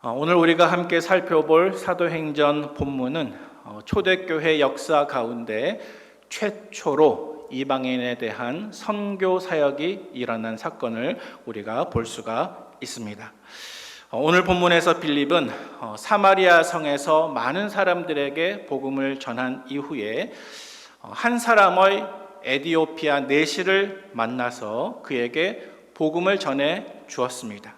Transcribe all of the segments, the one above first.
오늘 우리가 함께 살펴볼 사도행전 본문은 초대교회 역사 가운데 최초로 이방인에 대한 선교 사역이 일어난 사건을 우리가 볼 수가 있습니다. 오늘 본문에서 빌립은 사마리아 성에서 많은 사람들에게 복음을 전한 이후에 한 사람의 에디오피아 내시를 만나서 그에게 복음을 전해 주었습니다.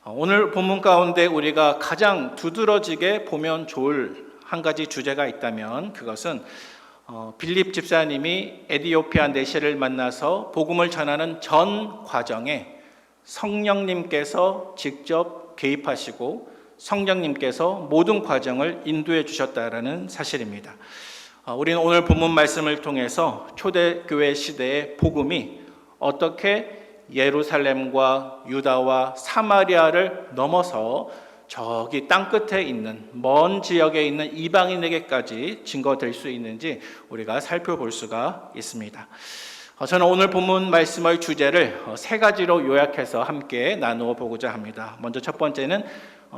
오늘 본문 가운데 우리가 가장 두드러지게 보면 좋을 한 가지 주제가 있다면 그것은 빌립 집사님이 에디오피아 내시를 만나서 복음을 전하는 전 과정에 성령님께서 직접 개입하시고 성령님께서 모든 과정을 인도해 주셨다라는 사실입니다. 우리는 오늘 본문 말씀을 통해서 초대교회 시대의 복음이 어떻게 예루살렘과 유다와 사마리아를 넘어서 저기 땅끝에 있는 먼 지역에 있는 이방인에게까지 증거될 수 있는지 우리가 살펴볼 수가 있습니다. 저는 오늘 본문 말씀의 주제를 세 가지로 요약해서 함께 나누어 보고자 합니다. 먼저 첫 번째는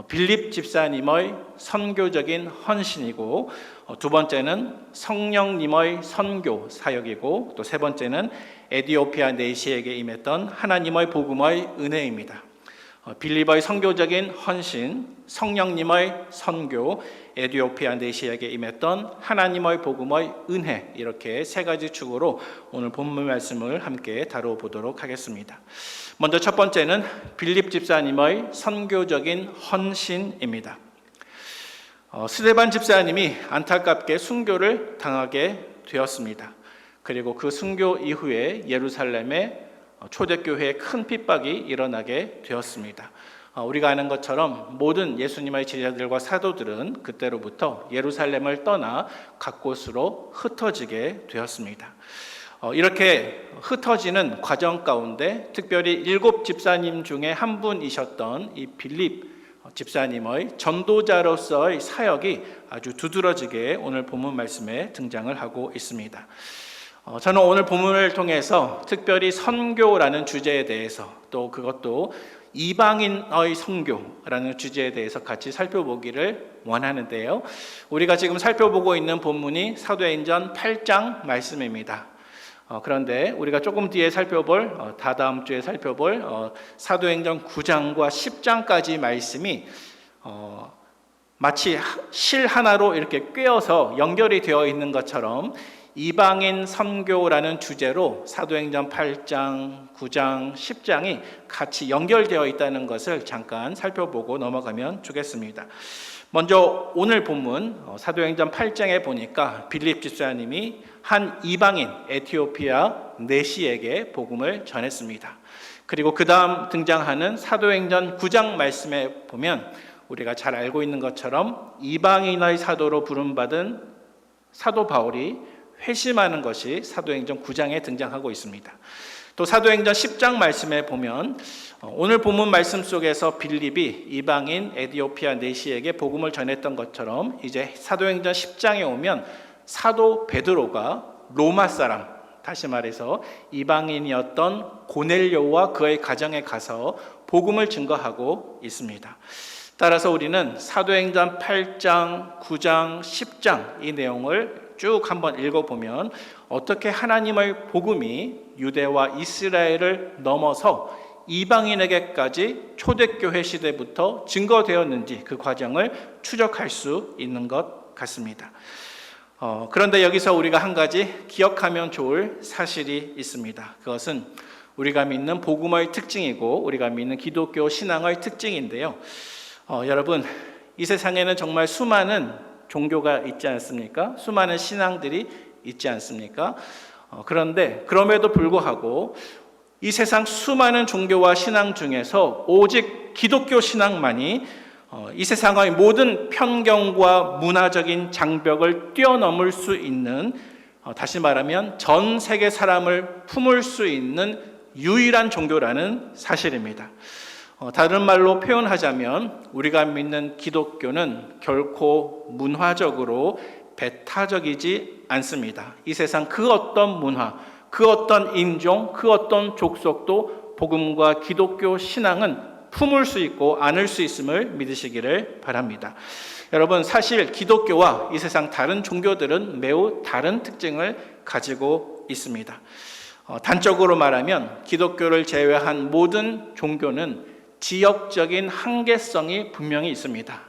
빌립 집사님의 선교적인 헌신이고, 두 번째는 성령님의 선교 사역이고, 또 세 번째는 에디오피아 내시에게 임했던 하나님의 복음의 은혜입니다. 빌립의 선교적인 헌신, 성령님의 선교, 에디오피아 내시에게 임했던 하나님의 복음의 은혜, 이렇게 세 가지 축으로 오늘 본문 말씀을 함께 다뤄보도록 하겠습니다. 먼저 첫 번째는 빌립 집사님의 선교적인 헌신입니다. 스데반 집사님이 안타깝게 순교를 당하게 되었습니다. 그리고 그 순교 이후에 예루살렘에 초대교회에 큰 핍박이 일어나게 되었습니다. 우리가 아는 것처럼 모든 예수님의 제자들과 사도들은 그때로부터 예루살렘을 떠나 각 곳으로 흩어지게 되었습니다. 이렇게 흩어지는 과정 가운데 특별히 7 집사님 중에 한 분이셨던 이 빌립 집사님의 전도자로서의 사역이 아주 두드러지게 오늘 본문 말씀에 등장을 하고 있습니다. 저는 오늘 본문을 통해서 특별히 선교라는 주제에 대해서, 또 그것도 이방인의 선교라는 주제에 대해서 같이 살펴보기를 원하는데요. 우리가 지금 살펴보고 있는 본문이 사도행전 8장 말씀입니다. 그런데 우리가 조금 뒤에 살펴볼, 다다음 주에 살펴볼 사도행전 9장과 10장까지 말씀이 마치 실 하나로 이렇게 꿰어서 연결이 되어 있는 것처럼 이방인 선교라는 주제로 사도행전 8장, 9장, 10장이 같이 연결되어 있다는 것을 잠깐 살펴보고 넘어가면 좋겠습니다. 먼저 오늘 본문 사도행전 8장에 보니까 빌립 집사님이 한 이방인 에티오피아 내시에게 복음을 전했습니다. 그리고 그 다음 등장하는 사도행전 9장 말씀에 보면 우리가 잘 알고 있는 것처럼 이방인의 사도로 부름받은 사도 바울이 회심하는 것이 사도행전 9장에 등장하고 있습니다. 또 사도행전 10장 말씀에 보면 오늘 본문 말씀 속에서 빌립이 이방인 에디오피아 내시에게 복음을 전했던 것처럼 이제 사도행전 10장에 오면 사도 베드로가 로마 사람, 다시 말해서 이방인이었던 고넬료와 그의 가정에 가서 복음을 증거하고 있습니다. 따라서 우리는 사도행전 8장, 9장, 10장 이 내용을 쭉 한번 읽어보면 어떻게 하나님의 복음이 유대와 이스라엘을 넘어서 이방인에게까지 초대교회 시대부터 증거되었는지 그 과정을 추적할 수 있는 것 같습니다. 그런데 여기서 우리가 한 가지 기억하면 좋을 사실이 있습니다. 그것은 우리가 믿는 복음의 특징이고 우리가 믿는 기독교 신앙의 특징인데요. 여러분, 이 세상에는 정말 수많은 종교가 있지 않습니까? 수많은 신앙들이 있지 않습니까? 그런데 그럼에도 불구하고 이 세상 수많은 종교와 신앙 중에서 오직 기독교 신앙만이 이 세상의 모든 편견과 문화적인 장벽을 뛰어넘을 수 있는, 다시 말하면 전 세계 사람을 품을 수 있는 유일한 종교라는 사실입니다. 다른 말로 표현하자면 우리가 믿는 기독교는 결코 문화적으로 배타적이지 않습니다. 이 세상 그 어떤 문화, 그 어떤 인종, 그 어떤 족속도 복음과 기독교 신앙은 품을 수 있고 안을 수 있음을 믿으시기를 바랍니다. 여러분, 사실 기독교와 이 세상 다른 종교들은 매우 다른 특징을 가지고 있습니다. 단적으로 말하면 기독교를 제외한 모든 종교는 지역적인 한계성이 분명히 있습니다.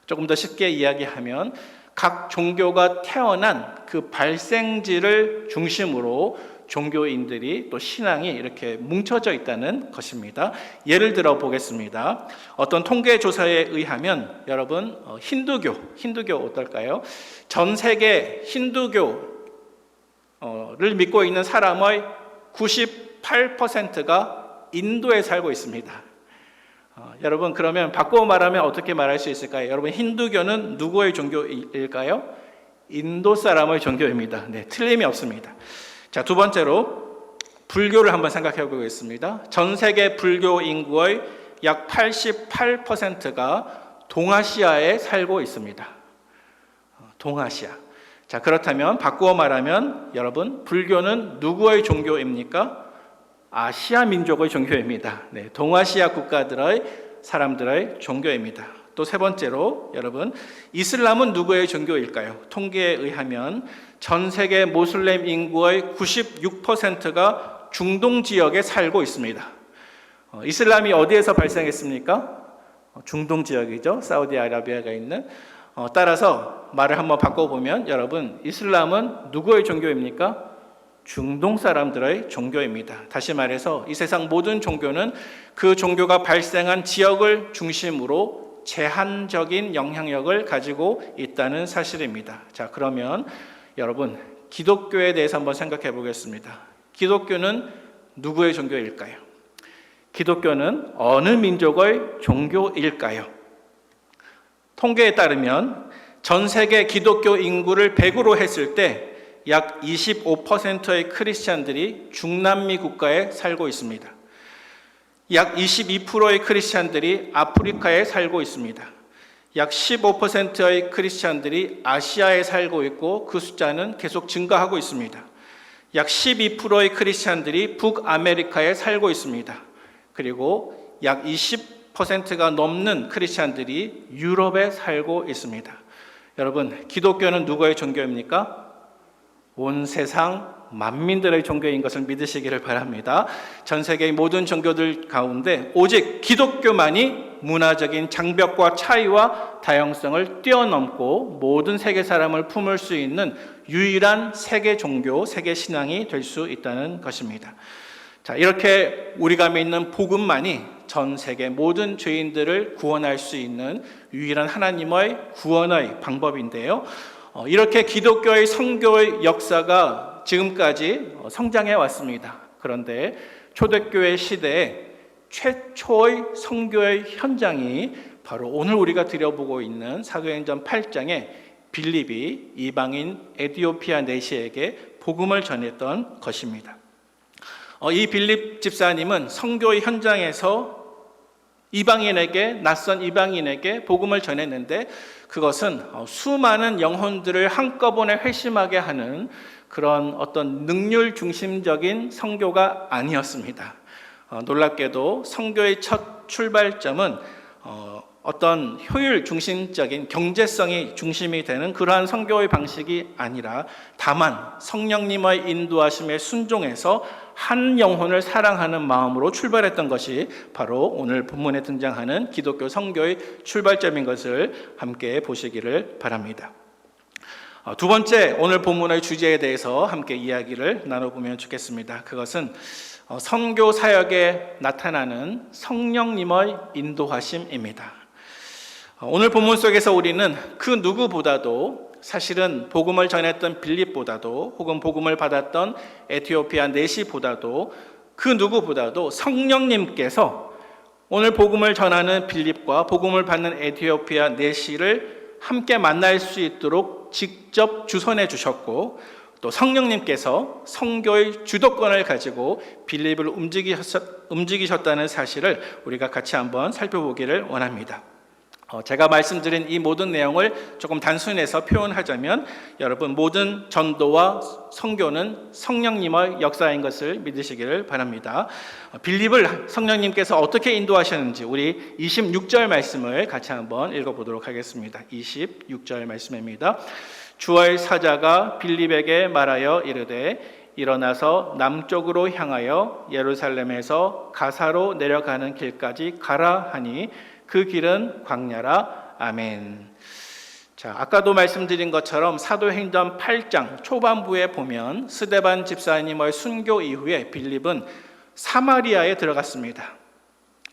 조금 더 쉽게 이야기하면 각 종교가 태어난 그 발생지를 중심으로 종교인들이 또 신앙이 이렇게 뭉쳐져 있다는 것입니다. 예를 들어 보겠습니다. 어떤 통계 조사에 의하면 여러분, 힌두교 어떨까요? 전 세계 힌두교를 믿고 있는 사람의 98%가 인도에 살고 있습니다. 여러분, 그러면 바꾸어 말하면 어떻게 말할 수 있을까요? 여러분, 힌두교는 누구의 종교일까요? 인도 사람의 종교입니다. 네, 틀림이 없습니다. 자, 두 번째로 불교를 한번 생각해 보겠습니다. 전 세계 불교 인구의 약 88%가 동아시아에 살고 있습니다. 동아시아. 자, 그렇다면 바꾸어 말하면 여러분, 불교는 누구의 종교입니까? 아시아 민족의 종교입니다. 네, 동아시아 국가들의 사람들의 종교입니다. 또 세 번째로 여러분, 이슬람은 누구의 종교일까요? 통계에 의하면 전 세계 모슬렘 인구의 96%가 중동 지역에 살고 있습니다. 이슬람이 어디에서 발생했습니까? 중동 지역이죠. 사우디아라비아가 있는. 따라서 말을 한번 바꿔보면 여러분, 이슬람은 누구의 종교입니까? 중동 사람들의 종교입니다. 다시 말해서 이 세상 모든 종교는 그 종교가 발생한 지역을 중심으로 제한적인 영향력을 가지고 있다는 사실입니다. 자, 그러면 여러분, 기독교에 대해서 한번 생각해 보겠습니다. 기독교는 누구의 종교일까요? 기독교는 어느 민족의 종교일까요? 통계에 따르면 전 세계 기독교 인구를 100으로 했을 때 약 25%의 크리스찬들이 중남미 국가에 살고 있습니다. 약 22%의 크리스찬들이 아프리카에 살고 있습니다. 약 15%의 크리스찬들이 아시아에 살고 있고 그 숫자는 계속 증가하고 있습니다. 약 12%의 크리스찬들이 북아메리카에 살고 있습니다. 그리고 약 20%가 넘는 크리스찬들이 유럽에 살고 있습니다. 여러분, 기독교는 누구의 종교입니까? 온 세상 만민들의 종교인 것을 믿으시기를 바랍니다. 전 세계의 모든 종교들 가운데 오직 기독교만이 문화적인 장벽과 차이와 다양성을 뛰어넘고 모든 세계 사람을 품을 수 있는 유일한 세계 종교, 세계 신앙이 될 수 있다는 것입니다. 자, 이렇게 우리가 믿는 복음만이 전 세계 모든 죄인들을 구원할 수 있는 유일한 하나님의 구원의 방법인데요. 이렇게 기독교의 선교의 역사가 지금까지 성장해 왔습니다. 그런데 초대교회 시대에 최초의 선교의 현장이 바로 오늘 우리가 들여보고 있는 사도행전 8장에 빌립이 이방인 에티오피아 내시에게 복음을 전했던 것입니다. 이 빌립 집사님은 선교의 현장에서 낯선 이방인에게 복음을 전했는데 그것은 수많은 영혼들을 한꺼번에 회심하게 하는 그런 어떤 능률 중심적인 선교가 아니었습니다. 놀랍게도 선교의 첫 출발점은 어떤 효율 중심적인 경제성이 중심이 되는 그러한 선교의 방식이 아니라 다만 성령님의 인도하심에 순종해서 한 영혼을 사랑하는 마음으로 출발했던 것이 바로 오늘 본문에 등장하는 기독교 선교의 출발점인 것을 함께 보시기를 바랍니다. 두 번째, 오늘 본문의 주제에 대해서 함께 이야기를 나눠보면 좋겠습니다. 그것은 선교 사역에 나타나는 성령님의 인도하심입니다. 오늘 본문 속에서 우리는 그 누구보다도 사실은 복음을 전했던 빌립보다도 혹은 복음을 받았던 에티오피아 내시보다도 그 누구보다도 성령님께서 오늘 복음을 전하는 빌립과 복음을 받는 에티오피아 내시를 함께 만날 수 있도록 직접 주선해 주셨고 또 성령님께서 선교의 주도권을 가지고 빌립을 움직이셨다는 사실을 우리가 같이 한번 살펴보기를 원합니다. 제가 말씀드린 이 모든 내용을 조금 단순해서 표현하자면 여러분 모든 전도와 선교는 성령님의 역사인 것을 믿으시기를 바랍니다. 빌립을 성령님께서 어떻게 인도하셨는지 우리 26절 말씀을 같이 한번 읽어보도록 하겠습니다. 26절 말씀입니다. 주의 사자가 빌립에게 말하여 이르되 일어나서 남쪽으로 향하여 예루살렘에서 가사로 내려가는 길까지 가라 하니 그 길은 광야라. 아멘. 자, 아까도 말씀드린 것처럼 사도행전 8장 초반부에 보면 스데반 집사님의 순교 이후에 빌립은 사마리아에 들어갔습니다.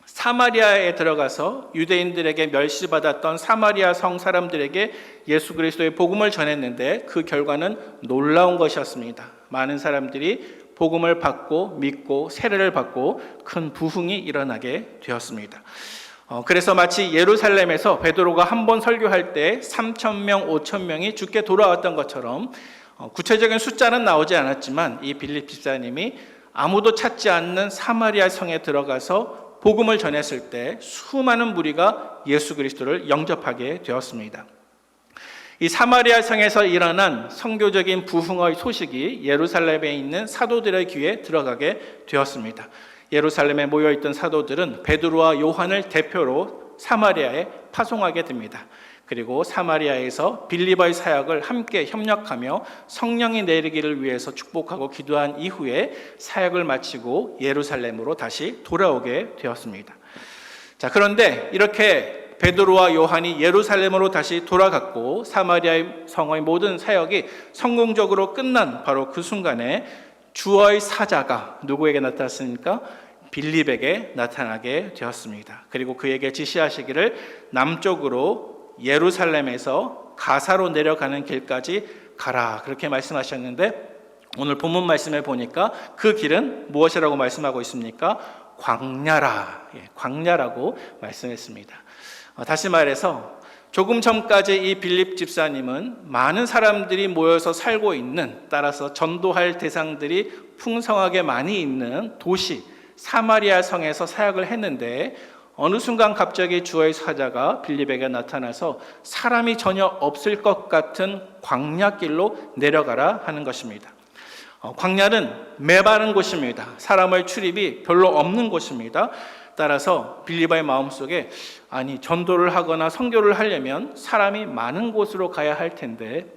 사마리아에 들어가서 유대인들에게 멸시받았던 사마리아 성 사람들에게 예수 그리스도의 복음을 전했는데 그 결과는 놀라운 것이었습니다. 많은 사람들이 복음을 받고 믿고 세례를 받고 큰 부흥이 일어나게 되었습니다. 그래서 마치 예루살렘에서 베드로가 한 번 설교할 때 3,000명, 5,000명이 죽게 돌아왔던 것처럼 구체적인 숫자는 나오지 않았지만 이 빌립 집사님이 아무도 찾지 않는 사마리아 성에 들어가서 복음을 전했을 때 수많은 무리가 예수 그리스도를 영접하게 되었습니다. 이 사마리아 성에서 일어난 선교적인 부흥의 소식이 예루살렘에 있는 사도들의 귀에 들어가게 되었습니다. 예루살렘에 모여있던 사도들은 베드로와 요한을 대표로 사마리아에 파송하게 됩니다. 그리고 사마리아에서 빌립의 사역을 함께 협력하며 성령이 내리기를 위해서 축복하고 기도한 이후에 사역을 마치고 예루살렘으로 다시 돌아오게 되었습니다. 자, 그런데 이렇게 베드로와 요한이 예루살렘으로 다시 돌아갔고 사마리아 성의 모든 사역이 성공적으로 끝난 바로 그 순간에 주의 사자가 누구에게 나타났습니까? 빌립에게 나타나게 되었습니다. 그리고 그에게 지시하시기를 남쪽으로 예루살렘에서 가사로 내려가는 길까지 가라, 그렇게 말씀하셨는데 오늘 본문 말씀에 보니까 그 길은 무엇이라고 말씀하고 있습니까? 광야라, 광야라고 말씀했습니다. 다시 말해서 조금 전까지 이 빌립 집사님은 많은 사람들이 모여서 살고 있는, 따라서 전도할 대상들이 풍성하게 많이 있는 도시 사마리아 성에서 사역을 했는데 어느 순간 갑자기 주의 사자가 빌립에게 나타나서 사람이 전혀 없을 것 같은 광야길로 내려가라 하는 것입니다. 광야는 메마른 곳입니다. 사람의 출입이 별로 없는 곳입니다. 따라서 빌립의 마음속에 아니 전도를 하거나 선교를 하려면 사람이 많은 곳으로 가야 할 텐데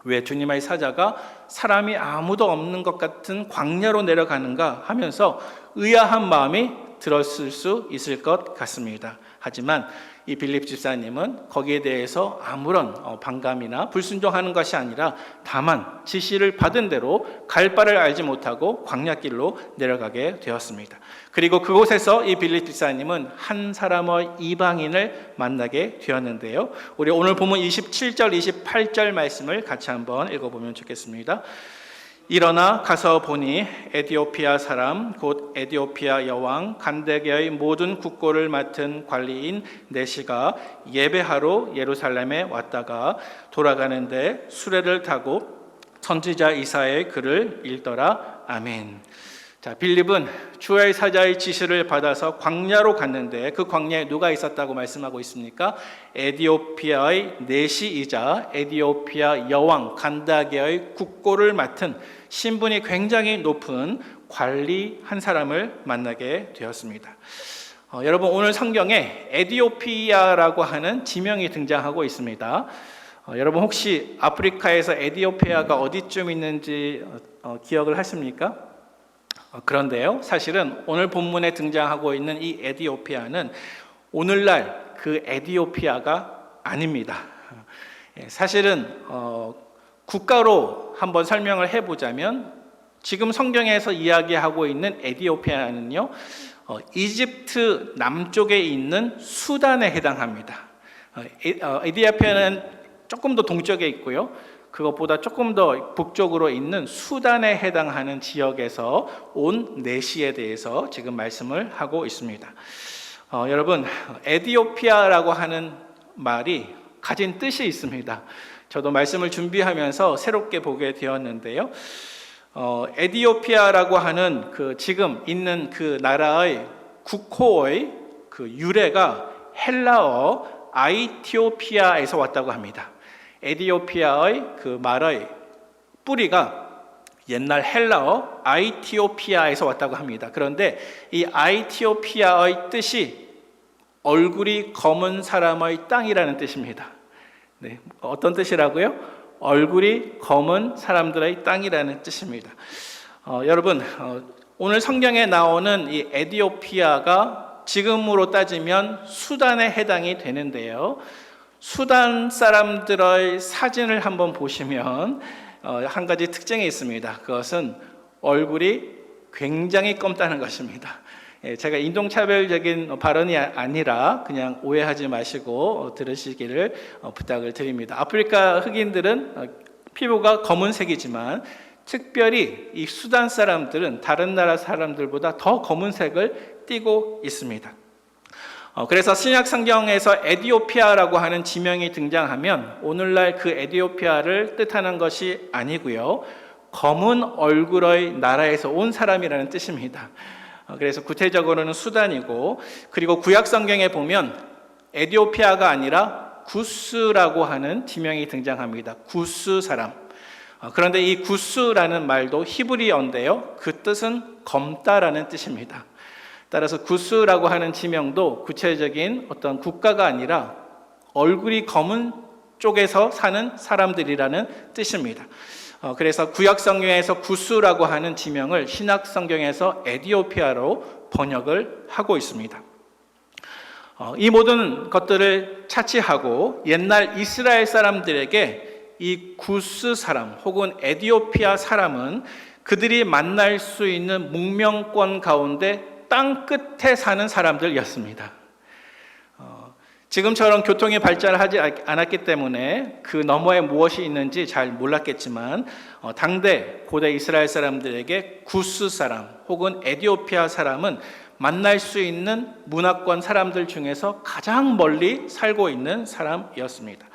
왜 주님의 사자가 사람이 아무도 없는 것 같은 광야로 내려가는가 하면서 의아한 마음이 들었을 수 있을 것 같습니다. 하지만 이 빌립 집사님은 거기에 대해서 아무런 반감이나 불순종하는 것이 아니라 다만 지시를 받은 대로 갈 바를 알지 못하고 광야길로 내려가게 되었습니다. 그리고 그곳에서 이 빌립 집사님은 한 사람의 이방인을 만나게 되었는데요. 우리 오늘 본문 27절, 28절 말씀을 같이 한번 읽어보면 좋겠습니다. 일어나 가서 보니 에디오피아 사람 곧 에디오피아 여왕 간다게의 모든 국고를 맡은 관리인 네시가 예배하러 예루살렘에 왔다가 돌아가는데 수레를 타고 선지자 이사야의 글을 읽더라. 아멘. 자, 빌립은 주의 사자의 지시를 받아서 광야로 갔는데 그 광야에 누가 있었다고 말씀하고 있습니까? 에디오피아의 네시이자 에디오피아 여왕 간다게의 국고를 맡은 신분이 굉장히 높은 관리 한 사람을 만나게 되었습니다. 여러분 오늘 성경에 에디오피아라고 하는 지명이 등장하고 있습니다. 여러분 혹시 아프리카에서 에디오피아가 어디쯤 있는지 기억을 하십니까? 그런데요, 사실은 오늘 본문에 등장하고 있는 이 에디오피아는 오늘날 그 에디오피아가 아닙니다. 사실은 국가로 한번 설명을 해보자면 지금 성경에서 이야기하고 있는 에디오피아는요, 이집트 남쪽에 있는 수단에 해당합니다. 에디오피아는 조금 더 동쪽에 있고요, 그것보다 조금 더 북쪽으로 있는 수단에 해당하는 지역에서 온 네시에 대해서 지금 말씀을 하고 있습니다. 여러분, 에디오피아라고 하는 말이 가진 뜻이 있습니다. 저도 말씀을 준비하면서 새롭게 보게 되었는데요. 에디오피아라고 하는 그 지금 있는 그 나라의 국호의 그 유래가 헬라어 아이티오피아에서 왔다고 합니다. 에티오피아의 그 말의 뿌리가 옛날 헬라어 아이티오피아에서 왔다고 합니다. 그런데 이 아이티오피아의 뜻이 얼굴이 검은 사람의 땅이라는 뜻입니다. 네, 어떤 뜻이라고요? 얼굴이 검은 사람들의 땅이라는 뜻입니다. 여러분, 오늘 성경에 나오는 이 에티오피아가 지금으로 따지면 수단에 해당이 되는데요. 수단 사람들의 사진을 한번 보시면 한 가지 특징이 있습니다. 그것은 얼굴이 굉장히 검다는 것입니다. 제가 인종차별적인 발언이 아니라 그냥 오해하지 마시고 들으시기를 부탁을 드립니다. 아프리카 흑인들은 피부가 검은색이지만 특별히 이 수단 사람들은 다른 나라 사람들보다 더 검은색을 띠고 있습니다. 그래서 신약 성경에서 에티오피아라고 하는 지명이 등장하면 오늘날 그 에티오피아를 뜻하는 것이 아니고요, 검은 얼굴의 나라에서 온 사람이라는 뜻입니다. 그래서 구체적으로는 수단이고, 그리고 구약 성경에 보면 에티오피아가 아니라 구스라고 하는 지명이 등장합니다. 구스 사람. 그런데 이 구스라는 말도 히브리어인데요, 그 뜻은 검다라는 뜻입니다. 따라서 구스라고 하는 지명도 구체적인 어떤 국가가 아니라 얼굴이 검은 쪽에서 사는 사람들이라는 뜻입니다. 그래서 구약 성경에서 구스라고 하는 지명을 신약 성경에서 에티오피아로 번역을 하고 있습니다. 이 모든 것들을 차치하고 옛날 이스라엘 사람들에게 이 구스 사람 혹은 에티오피아 사람은 그들이 만날 수 있는 문명권 가운데 땅 끝에 사는 사람들이었습니다. 지금처럼 교통이 발달하지 않았기 때문에 그 너머에 무엇이 있는지 잘 몰랐겠지만 당대 고대 이스라엘 사람들에게 구스 사람 혹은 에티오피아 사람은 만날 수 있는 문화권 사람들 중에서 가장 멀리 살고 있는 사람이었습니다.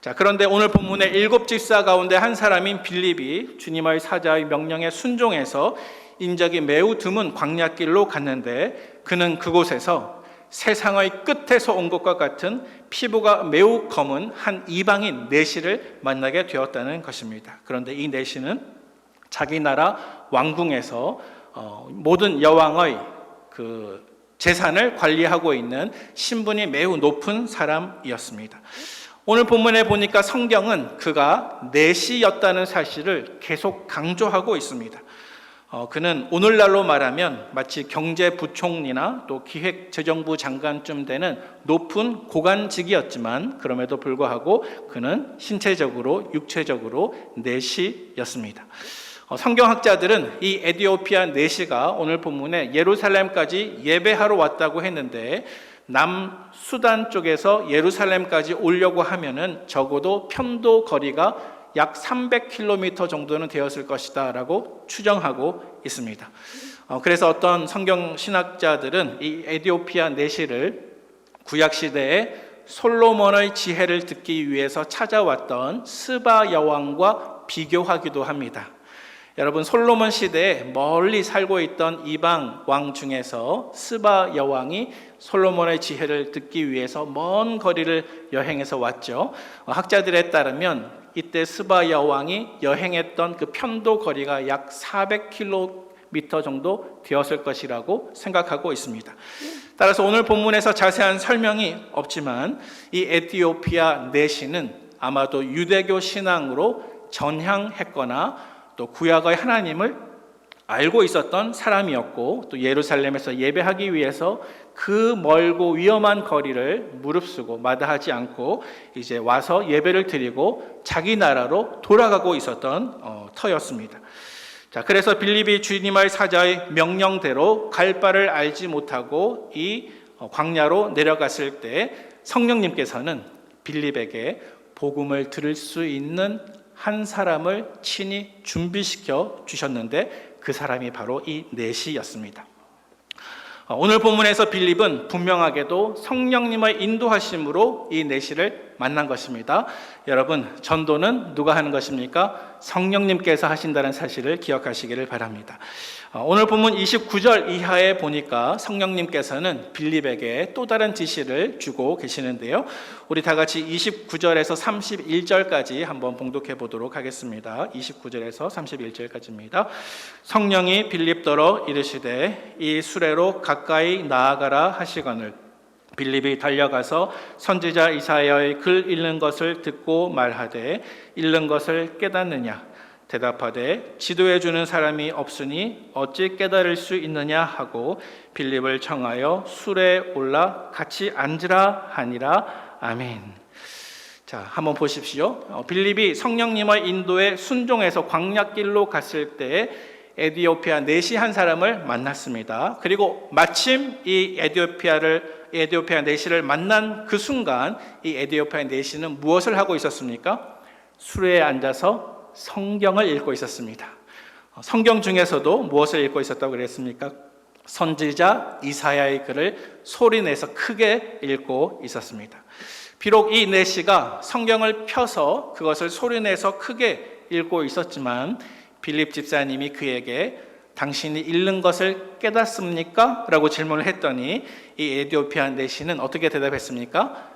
자, 그런데 오늘 본문의 7 집사 가운데 한 사람인 빌립이 주님의 사자의 명령에 순종해서 인적이 매우 드문 광야길로 갔는데 그는 그곳에서 세상의 끝에서 온 것과 같은 피부가 매우 검은 한 이방인 내시를 만나게 되었다는 것입니다. 그런데 이 내시는 자기 나라 왕궁에서 모든 여왕의 그 재산을 관리하고 있는 신분이 매우 높은 사람이었습니다. 오늘 본문에 보니까 성경은 그가 내시였다는 사실을 계속 강조하고 있습니다. 그는 오늘날로 말하면 마치 경제부총리나 또 기획재정부 장관쯤 되는 높은 고관직이었지만 그럼에도 불구하고 그는 신체적으로 육체적으로 내시였습니다. 성경학자들은 이 에티오피아 내시가 오늘 본문에 예루살렘까지 예배하러 왔다고 했는데 남수단 쪽에서 예루살렘까지 오려고 하면은 적어도 편도 거리가 약 300km 정도는 되었을 것이다 라고 추정하고 있습니다. 그래서 어떤 성경 신학자들은 이 에티오피아 내시를 구약시대에 솔로몬의 지혜를 듣기 위해서 찾아왔던 스바 여왕과 비교하기도 합니다. 여러분, 솔로몬 시대에 멀리 살고 있던 이방 왕 중에서 스바 여왕이 솔로몬의 지혜를 듣기 위해서 먼 거리를 여행해서 왔죠. 학자들에 따르면 이때 스바 여왕이 여행했던 그 편도 거리가 약 400km 정도 되었을 것이라고 생각하고 있습니다. 따라서 오늘 본문에서 자세한 설명이 없지만 이 에티오피아 내시는 아마도 유대교 신앙으로 전향했거나 또 구약의 하나님을 알고 있었던 사람이었고 또 예루살렘에서 예배하기 위해서 그 멀고 위험한 거리를 무릅쓰고 마다하지 않고 이제 와서 예배를 드리고 자기 나라로 돌아가고 있었던 터였습니다. 자, 그래서 빌립이 주님의 사자의 명령대로 갈 바를 알지 못하고 이 광야로 내려갔을 때 성령님께서는 빌립에게 복음을 들을 수 있는 한 사람을 친히 준비시켜 주셨는데 그 사람이 바로 이 내시였습니다. 오늘 본문에서 빌립은 분명하게도 성령님의 인도하심으로 이 내시를 만난 것입니다. 여러분, 전도는 누가 하는 것입니까? 성령님께서 하신다는 사실을 기억하시기를 바랍니다. 오늘 본문 29절 이하에 보니까 성령님께서는 빌립에게 또 다른 지시를 주고 계시는데요. 우리 다 같이 29절에서 31절까지 한번 봉독해 보도록 하겠습니다. 29절에서 31절까지입니다. 성령이 빌립더러 이르시되 이 수레로 가까이 나아가라 하시거늘 빌립이 달려가서 선지자 이사야의 글 읽는 것을 듣고 말하되 읽는 것을 깨닫느냐 대답하되 지도해 주는 사람이 없으니 어찌 깨달을 수 있느냐 하고 빌립을 청하여 수레에 올라 같이 앉으라 하니라. 아멘. 자, 한번 보십시오. 빌립이 성령님의 인도에 순종해서 광야길로 갔을 때 에디오피아 내시 한 사람을 만났습니다. 그리고 마침 이 에디오피아 내시를 만난 그 순간 이 에디오피아 내시는 무엇을 하고 있었습니까? 수레에 앉아서 성경을 읽고 있었습니다. 성경 중에서도 무엇을 읽고 있었다고 그랬습니까? 선지자 이사야의 글을 소리내서 크게 읽고 있었습니다. 비록 이 내시가 성경을 펴서 그것을 소리내서 크게 읽고 있었지만 빌립 집사님이 그에게 당신이 읽는 것을 깨닫습니까? 라고 질문을 했더니 이 에디오피아 내시는 어떻게 대답했습니까?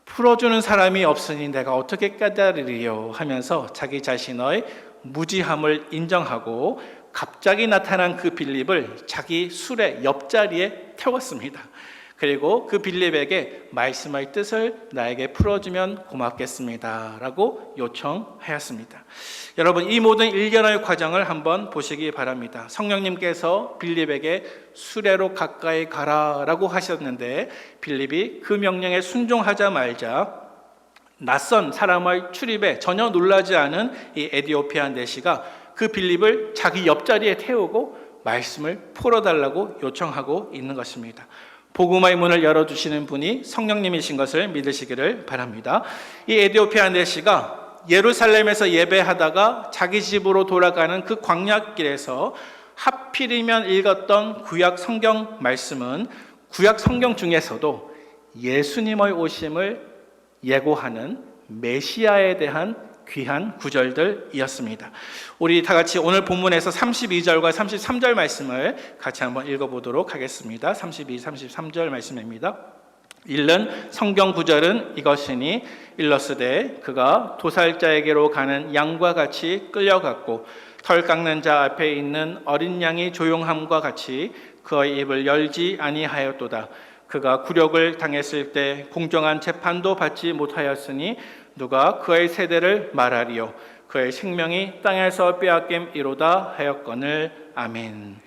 풀어주는 사람이 없으니 내가 어떻게 깨달으리요 하면서 자기 자신의 무지함을 인정하고 갑자기 나타난 그 빌립을 자기 수레 옆자리에 태웠습니다. 그리고 그 빌립에게 말씀의 뜻을 나에게 풀어주면 고맙겠습니다 라고 요청하였습니다. 여러분, 이 모든 일련의 과정을 한번 보시기 바랍니다. 성령님께서 빌립에게 수레로 가까이 가라 라고 하셨는데 빌립이 그 명령에 순종하자마자 낯선 사람의 출입에 전혀 놀라지 않은 이 에디오피아 내시가 그 빌립을 자기 옆자리에 태우고 말씀을 풀어달라고 요청하고 있는 것입니다. 복음의 문을 열어주시는 분이 성령님이신 것을 믿으시기를 바랍니다. 이 에디오피아 내시가 예루살렘에서 예배하다가 자기 집으로 돌아가는 그 광야길에서 하필이면 읽었던 구약 성경 말씀은 구약 성경 중에서도 예수님의 오심을 예고하는 메시아에 대한 귀한 구절들이었습니다. 우리 다 같이 오늘 본문에서 32절과 33절 말씀을 같이 한번 읽어보도록 하겠습니다. 32, 33절 말씀입니다. 읽는 성경 구절은 이것이니 일러스되 그가 도살자에게로 가는 양과 같이 끌려갔고 털 깎는 자 앞에 있는 어린 양이 조용함과 같이 그의 입을 열지 아니하였도다. 그가 굴욕을 당했을 때 공정한 재판도 받지 못하였으니 누가 그의 세대를 말하리요 그의 생명이 땅에서 빼앗김이로다 하였거늘. 아멘.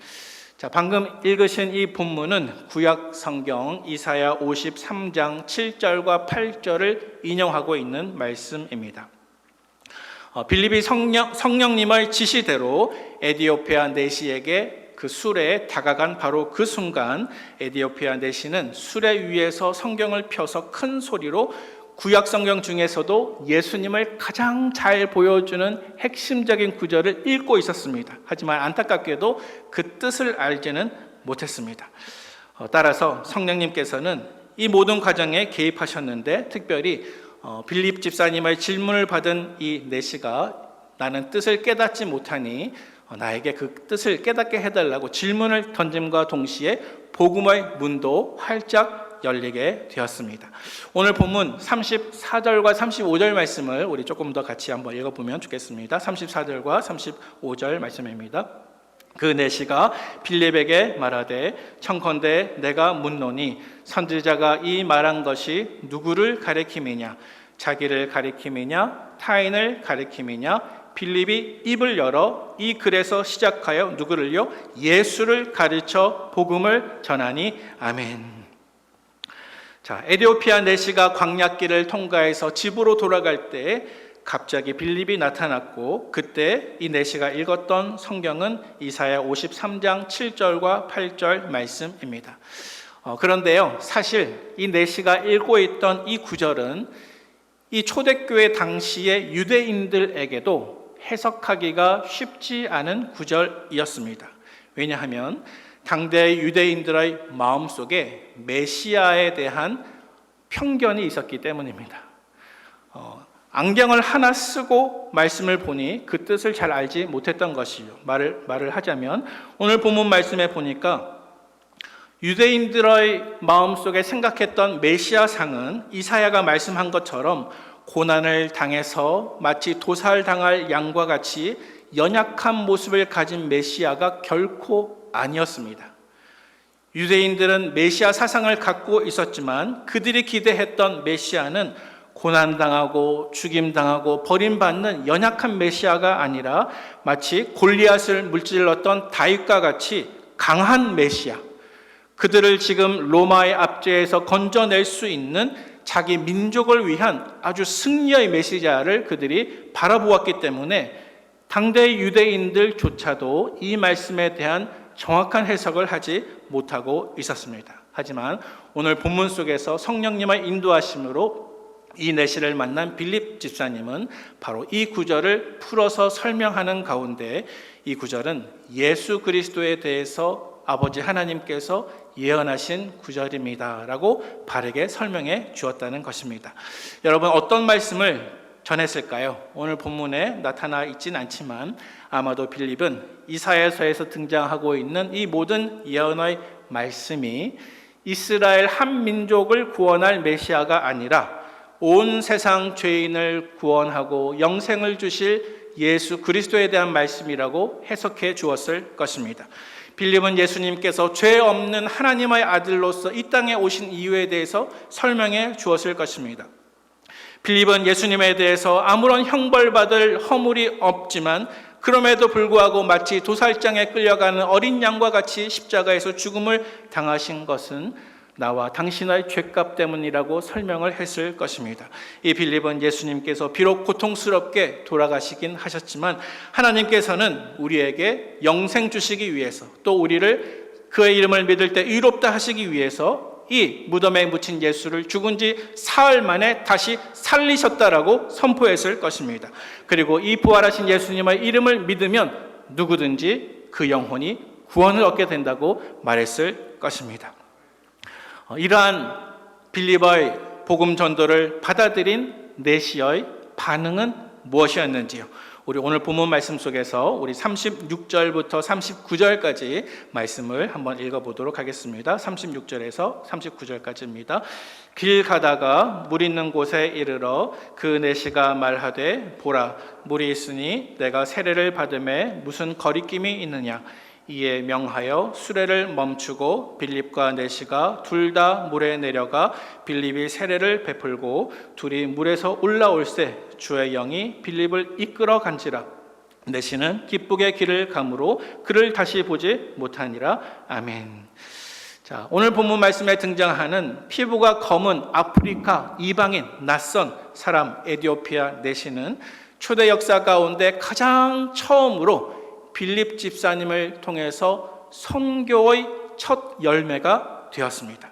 자, 방금 읽으신 이 본문은 구약 성경 이사야 53장 7절과 8절을 인용하고 있는 말씀입니다. 빌립이 성령님의 지시대로 에디오피아 내시에게 그 수레에 다가간 바로 그 순간 에디오피아 내시는 수레 위에서 성경을 펴서 큰 소리로 구약 성경 중에서도 예수님을 가장 잘 보여주는 핵심적인 구절을 읽고 있었습니다. 하지만 안타깝게도 그 뜻을 알지는 못했습니다. 따라서 성령님께서는 이 모든 과정에 개입하셨는데 특별히 빌립 집사님의 질문을 받은 이 내시가 나는 뜻을 깨닫지 못하니 나에게 그 뜻을 깨닫게 해달라고 질문을 던짐과 동시에 복음의 문도 활짝 열리게 되었습니다. 오늘 본문 34절과 35절 말씀을 우리 조금 더 같이 한번 읽어보면 좋겠습니다. 34절과 35절 말씀입니다. 그 내시가 빌립에게 말하되 청컨대 내가 묻노니 선지자가 이 말한 것이 누구를 가리킴이냐 자기를 가리킴이냐 타인을 가리킴이냐 빌립이 입을 열어 이 글에서 시작하여 누구를요? 예수를 가르쳐 복음을 전하니. 아멘. 자, 에디오피아 내시가 광야길을 통과해서 집으로 돌아갈 때 갑자기 빌립이 나타났고 그때 이 내시가 읽었던 성경은 이사야 53장 7절과 8절 말씀입니다. 그런데요, 사실 이 내시가 읽고 있던 이 구절은 이 초대교회 당시의 유대인들에게도 해석하기가 쉽지 않은 구절이었습니다. 왜냐하면 당대의 유대인들의 마음속에 메시아에 대한 편견이 있었기 때문입니다. 안경을 하나 쓰고 말씀을 보니 그 뜻을 잘 알지 못했던 것이요. 말을 하자면 오늘 본문 말씀에 보니까 유대인들의 마음속에 생각했던 메시아상은 이사야가 말씀한 것처럼 고난을 당해서 마치 도살당할 양과 같이 연약한 모습을 가진 메시아가 결코 아니었습니다. 유대인들은 메시아 사상을 갖고 있었지만 그들이 기대했던 메시아는 고난당하고 죽임당하고 버림받는 연약한 메시아가 아니라 마치 골리앗을 물질렀던 다윗과 같이 강한 메시아, 그들을 지금 로마의 압제에서 건져낼 수 있는 자기 민족을 위한 아주 승리의 메시아를 그들이 바라보았기 때문에 당대 유대인들조차도 이 말씀에 대한 정확한 해석을 하지 못하고 있었습니다. 하지만 오늘 본문 속에서 성령님의 인도하심으로 이 내시를 만난 빌립 집사님은 바로 이 구절을 풀어서 설명하는 가운데 이 구절은 예수 그리스도에 대해서 아버지 하나님께서 예언하신 구절입니다 라고 바르게 설명해 주었다는 것입니다. 여러분, 어떤 말씀을 전했을까요? 오늘 본문에 나타나 있진 않지만 아마도 빌립은 이사야서에서 등장하고 있는 이 모든 예언의 말씀이 이스라엘 한 민족을 구원할 메시아가 아니라 온 세상 죄인을 구원하고 영생을 주실 예수 그리스도에 대한 말씀이라고 해석해 주었을 것입니다. 빌립은 예수님께서 죄 없는 하나님의 아들로서 이 땅에 오신 이유에 대해서 설명해 주었을 것입니다. 빌립은 예수님에 대해서 아무런 형벌받을 허물이 없지만 그럼에도 불구하고 마치 도살장에 끌려가는 어린 양과 같이 십자가에서 죽음을 당하신 것은 나와 당신의 죄값 때문이라고 설명을 했을 것입니다. 이 빌립은 예수님께서 비록 고통스럽게 돌아가시긴 하셨지만 하나님께서는 우리에게 영생 주시기 위해서 또 우리를 그의 이름을 믿을 때 의롭다 하시기 위해서 이 무덤에 묻힌 예수를 죽은 지 사흘 만에 다시 살리셨다라고 선포했을 것입니다. 그리고 이 부활하신 예수님의 이름을 믿으면 누구든지 그 영혼이 구원을 얻게 된다고 말했을 것입니다. 이러한 빌립의 복음 전도를 받아들인 내시의 반응은 무엇이었는지요? 우리 오늘 본문 말씀 속에서 우리 36절부터 39절까지 말씀을 한번 읽어보도록 하겠습니다. 36절에서 39절까지입니다. 길 가다가 물 있는 곳에 이르러 그 내시가 말하되 보라, 물이 있으니 내가 세례를 받음에 무슨 거리낌이 있느냐. 이에 명하여 수레를 멈추고 빌립과 내시가 둘 다 물에 내려가 빌립이 세례를 베풀고 둘이 물에서 올라올새 주의 영이 빌립을 이끌어 간지라. 내시는 기쁘게 길을 가므로 그를 다시 보지 못하니라. 아멘. 자, 오늘 본문 말씀에 등장하는 피부가 검은 아프리카 이방인 낯선 사람 에디오피아 내시는 초대 역사 가운데 가장 처음으로 빌립 집사님을 통해서 선교의 첫 열매가 되었습니다.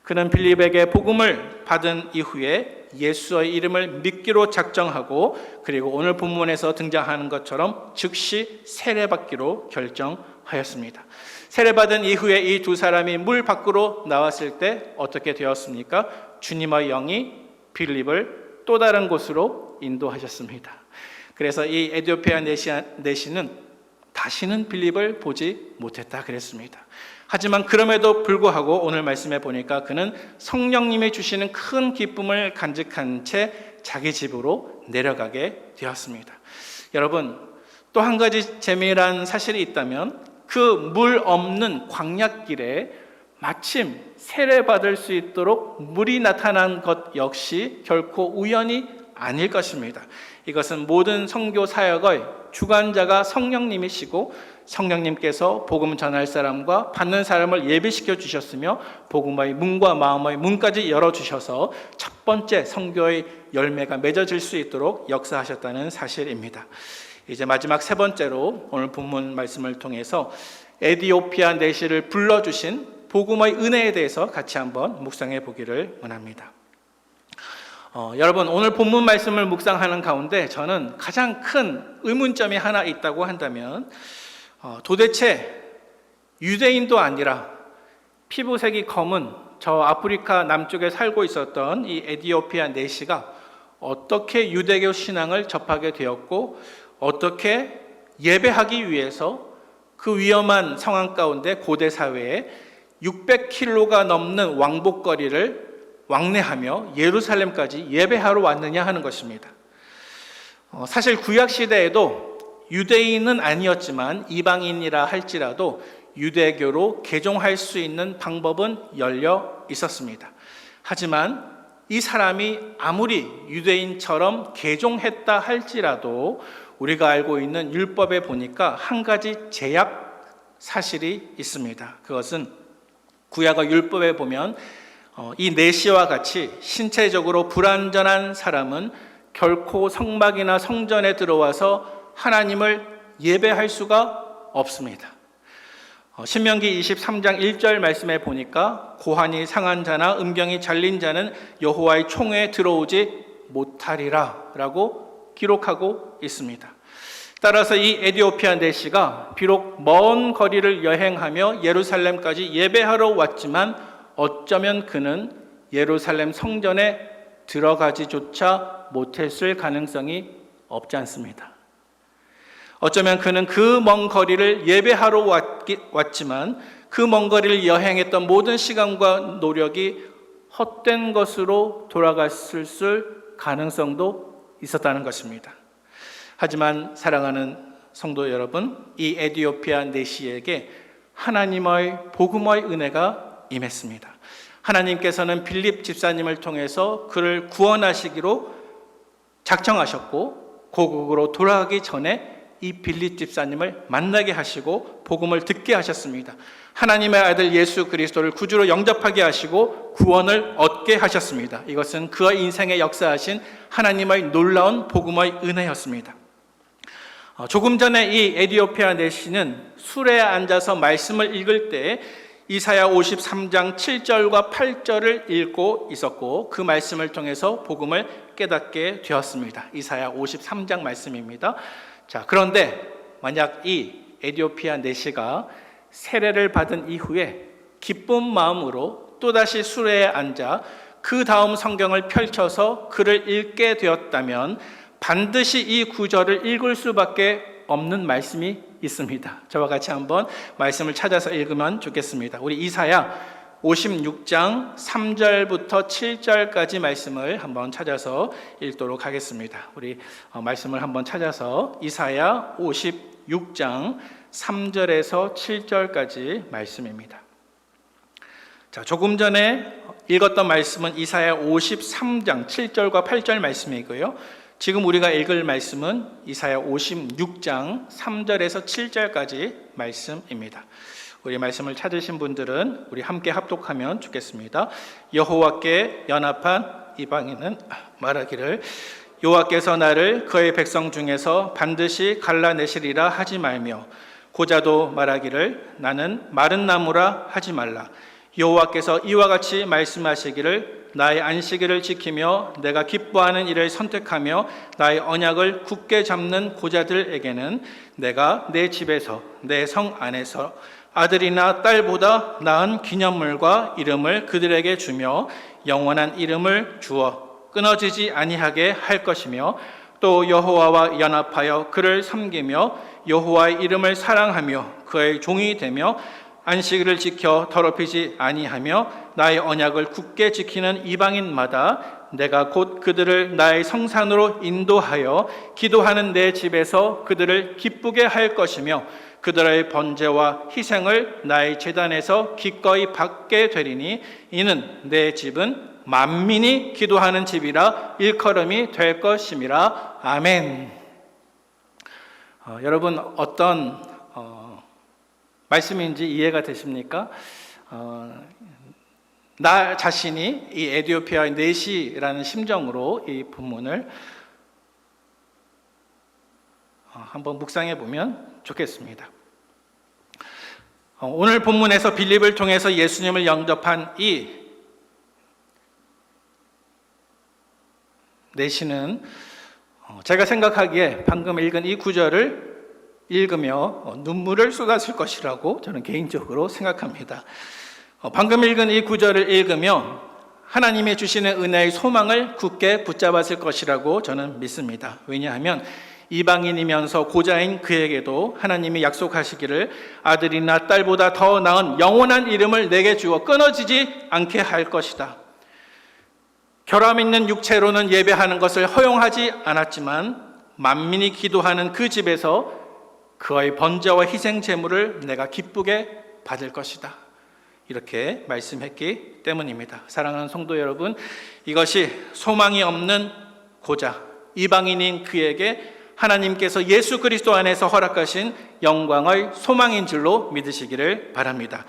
그는 빌립에게 복음을 받은 이후에 예수의 이름을 믿기로 작정하고 그리고 오늘 본문에서 등장하는 것처럼 즉시 세례받기로 결정하였습니다. 세례받은 이후에 이 두 사람이 물 밖으로 나왔을 때 어떻게 되었습니까? 주님의 영이 빌립을 또 다른 곳으로 인도하셨습니다. 그래서 이 에디오피아 내시는 다시는 빌립을 보지 못했다 그랬습니다. 하지만 그럼에도 불구하고 오늘 말씀해 보니까 그는 성령님이 주시는 큰 기쁨을 간직한 채 자기 집으로 내려가게 되었습니다. 여러분, 또 한 가지 재미난 사실이 있다면 그 물 없는 광야길에 마침 세례받을 수 있도록 물이 나타난 것 역시 결코 우연이 아닐 것입니다. 이것은 모든 선교 사역의 주관자가 성령님이시고 성령님께서 복음 전할 사람과 받는 사람을 예비시켜 주셨으며 복음의 문과 마음의 문까지 열어주셔서 첫 번째 선교의 열매가 맺어질 수 있도록 역사하셨다는 사실입니다. 이제 마지막 세 번째로 오늘 본문 말씀을 통해서 에디오피아 내시를 불러주신 복음의 은혜에 대해서 같이 한번 묵상해 보기를 원합니다. 여러분, 오늘 본문 말씀을 묵상하는 가운데 저는 가장 큰 의문점이 하나 있다고 한다면 도대체 유대인도 아니라 피부색이 검은 저 아프리카 남쪽에 살고 있었던 이 에디오피아 내시가 어떻게 유대교 신앙을 접하게 되었고 어떻게 예배하기 위해서 그 위험한 상황 가운데 고대 사회에 600km가 넘는 왕복거리를 왕래하며 예루살렘까지 예배하러 왔느냐 하는 것입니다. 사실 구약 시대에도 유대인은 아니었지만 이방인이라 할지라도 유대교로 개종할 수 있는 방법은 열려 있었습니다. 하지만 이 사람이 아무리 유대인처럼 개종했다 할지라도 우리가 알고 있는 율법에 보니까 한 가지 제약 사실이 있습니다. 그것은 구약의 율법에 보면 이 내시와 같이 신체적으로 불완전한 사람은 결코 성막이나 성전에 들어와서 하나님을 예배할 수가 없습니다. 신명기 23장 1절 말씀에 보니까 고환이 상한 자나 음경이 잘린 자는 여호와의 총회에 들어오지 못하리라 라고 기록하고 있습니다. 따라서 이 에디오피아 내시가 비록 먼 거리를 여행하며 예루살렘까지 예배하러 왔지만 어쩌면 그는 예루살렘 성전에 들어가지조차 못했을 가능성이 없지 않습니다. 어쩌면 그는 그 먼 거리를 예배하러 왔지만 그 먼 거리를 여행했던 모든 시간과 노력이 헛된 것으로 돌아갔을 가능성도 있었다는 것입니다. 하지만 사랑하는 성도 여러분, 이 에디오피아 내시에게 하나님의 복음의 은혜가 임했습니다. 하나님께서는 빌립 집사님을 통해서 그를 구원하시기로 작정하셨고 고국으로 돌아가기 전에 이 빌립 집사님을 만나게 하시고 복음을 듣게 하셨습니다. 하나님의 아들 예수 그리스도를 구주로 영접하게 하시고 구원을 얻게 하셨습니다. 이것은 그의 인생에 역사하신 하나님의 놀라운 복음의 은혜였습니다. 조금 전에 이 에디오피아 내시는 수레에 앉아서 말씀을 읽을 때 이사야 53장 7절과 8절을 읽고 있었고 그 말씀을 통해서 복음을 깨닫게 되었습니다. 이사야 53장 말씀입니다. 자, 그런데 만약 이 에디오피아 내시가 세례를 받은 이후에 기쁜 마음으로 또다시 수레에 앉아 그 다음 성경을 펼쳐서 글을 읽게 되었다면 반드시 이 구절을 읽을 수밖에 없는 말씀이 있습니다. 저와 같이 한번 말씀을 찾아서 읽으면 좋겠습니다. 우리 이사야 56장 3절부터 7절까지 말씀을 한번 찾아서 읽도록 하겠습니다. 우리 말씀을 한번 찾아서 이사야 56장 3절에서 7절까지 말씀입니다. 자, 조금 전에 읽었던 말씀은 이사야 53장 7절과 8절 말씀이고요. 지금 우리가 읽을 말씀은 이사야 56장 3절에서 7절까지 말씀입니다. 우리 말씀을 찾으신 분들은 우리 함께 합독하면 좋겠습니다. 여호와께 연합한 이방인은 말하기를 여호와께서 나를 그의 백성 중에서 반드시 갈라내시리라 하지 말며 고자도 말하기를 나는 마른 나무라 하지 말라. 여호와께서 이와 같이 말씀하시기를 나의 안식일을 지키며 내가 기뻐하는 일을 선택하며 나의 언약을 굳게 잡는 고자들에게는 내가 내 집에서 내 성 안에서 아들이나 딸보다 나은 기념물과 이름을 그들에게 주며 영원한 이름을 주어 끊어지지 아니하게 할 것이며 또 여호와와 연합하여 그를 섬기며 여호와의 이름을 사랑하며 그의 종이 되며 안식일을 지켜 더럽히지 아니하며 나의 언약을 굳게 지키는 이방인마다 내가 곧 그들을 나의 성산으로 인도하여 기도하는 내 집에서 그들을 기쁘게 할 것이며 그들의 번제와 희생을 나의 제단에서 기꺼이 받게 되리니 이는 내 집은 만민이 기도하는 집이라 일컬음이 될 것임이라. 아멘. 여러분 어떤 말씀인지 이해가 되십니까? 나 자신이 이 에디오피아의 내시라는 심정으로 이 본문을 한번 묵상해 보면 좋겠습니다. 오늘 본문에서 빌립을 통해서 예수님을 영접한 이 내시는 제가 생각하기에 방금 읽은 이 구절을 읽으며 눈물을 쏟았을 것이라고 저는 개인적으로 생각합니다. 방금 읽은 이 구절을 읽으며 하나님이 주시는 은혜의 소망을 굳게 붙잡았을 것이라고 저는 믿습니다. 왜냐하면 이방인이면서 고자인 그에게도 하나님이 약속하시기를 아들이나 딸보다 더 나은 영원한 이름을 내게 주어 끊어지지 않게 할 것이다. 결함 있는 육체로는 예배하는 것을 허용하지 않았지만 만민이 기도하는 그 집에서 그의 번제와 희생 제물을 내가 기쁘게 받을 것이다. 이렇게 말씀했기 때문입니다. 사랑하는 성도 여러분, 이것이 소망이 없는 고자 이방인인 그에게 하나님께서 예수 그리스도 안에서 허락하신 영광의 소망인 줄로 믿으시기를 바랍니다.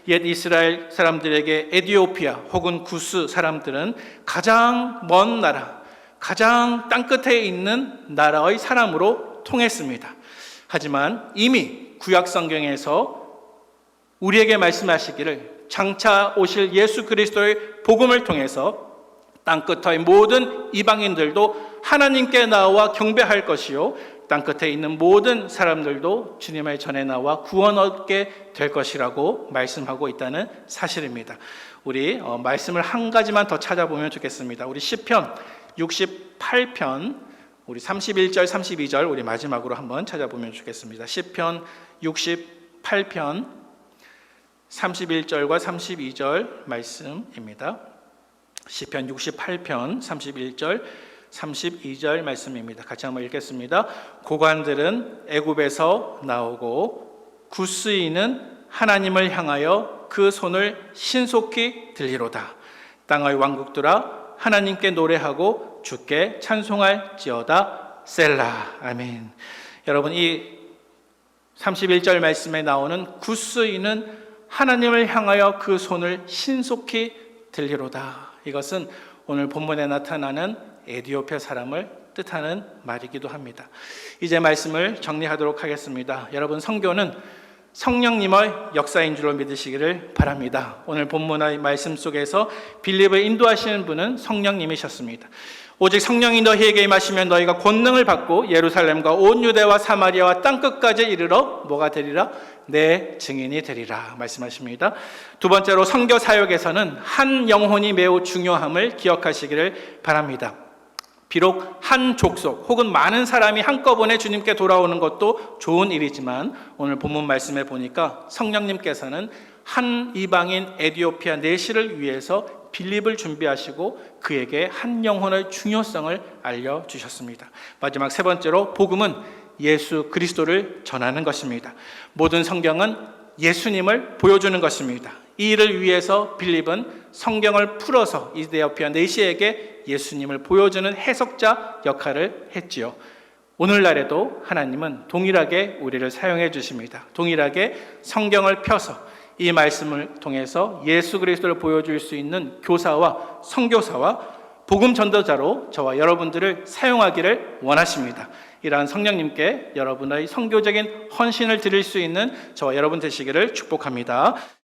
옛 이스라엘 사람들에게 에티오피아 혹은 구스 사람들은 가장 먼 나라, 가장 땅끝에 있는 나라의 사람으로 통했습니다. 하지만 이미 구약 성경에서 우리에게 말씀하시기를 장차 오실 예수 그리스도의 복음을 통해서 땅끝의 모든 이방인들도 하나님께 나와 경배할 것이요 땅끝에 있는 모든 사람들도 주님의 전에 나와 구원 얻게 될 것이라고 말씀하고 있다는 사실입니다. 우리 말씀을 한 가지만 더 찾아보면 좋겠습니다. 우리 시편 68편 우리 31절 32절 우리 마지막으로 한번 찾아보면 좋겠습니다. 시편 68편 31절과 32절 말씀입니다. 시편 68편 31절 32절 말씀입니다. 같이 한번 읽겠습니다. 고관들은 애굽에서 나오고 구스인은 하나님을 향하여 그 손을 신속히 들리로다. 땅의 왕국들아 하나님께 노래하고 주께 찬송할지어다. 셀라. 아멘. 여러분, 이 31절 말씀에 나오는 구스인은 하나님을 향하여 그 손을 신속히 들리로다. 이것은 오늘 본문에 나타나는 에티오피아 사람을 뜻하는 말이기도 합니다. 이제 말씀을 정리하도록 하겠습니다. 여러분, 성교는 성령님의 역사인 줄로 믿으시기를 바랍니다. 오늘 본문의 말씀 속에서 빌립을 인도하시는 분은 성령님이셨습니다. 오직 성령이 너희에게 임하시면 너희가 권능을 받고 예루살렘과 온 유대와 사마리아와 땅끝까지 이르러 뭐가 되리라? 내 증인이 되리라 말씀하십니다. 두 번째로 선교 사역에서는 한 영혼이 매우 중요함을 기억하시기를 바랍니다. 비록 한 족속 혹은 많은 사람이 한꺼번에 주님께 돌아오는 것도 좋은 일이지만 오늘 본문 말씀에 보니까 성령님께서는 한 이방인 에티오피아 내시를 위해서 빌립을 준비하시고 그에게 한 영혼의 중요성을 알려주셨습니다. 마지막 세 번째로 복음은 예수 그리스도를 전하는 것입니다. 모든 성경은 예수님을 보여주는 것입니다. 이 일을 위해서 빌립은 성경을 풀어서 에티오피아 내시에게 예수님을 보여주는 해석자 역할을 했지요. 오늘날에도 하나님은 동일하게 우리를 사용해 주십니다. 동일하게 성경을 펴서 이 말씀을 통해서 예수 그리스도를 보여줄 수 있는 교사와 선교사와 복음 전도자로 저와 여러분들을 사용하기를 원하십니다. 이러한 성령님께 여러분의 선교적인 헌신을 드릴 수 있는 저와 여러분 되시기를 축복합니다.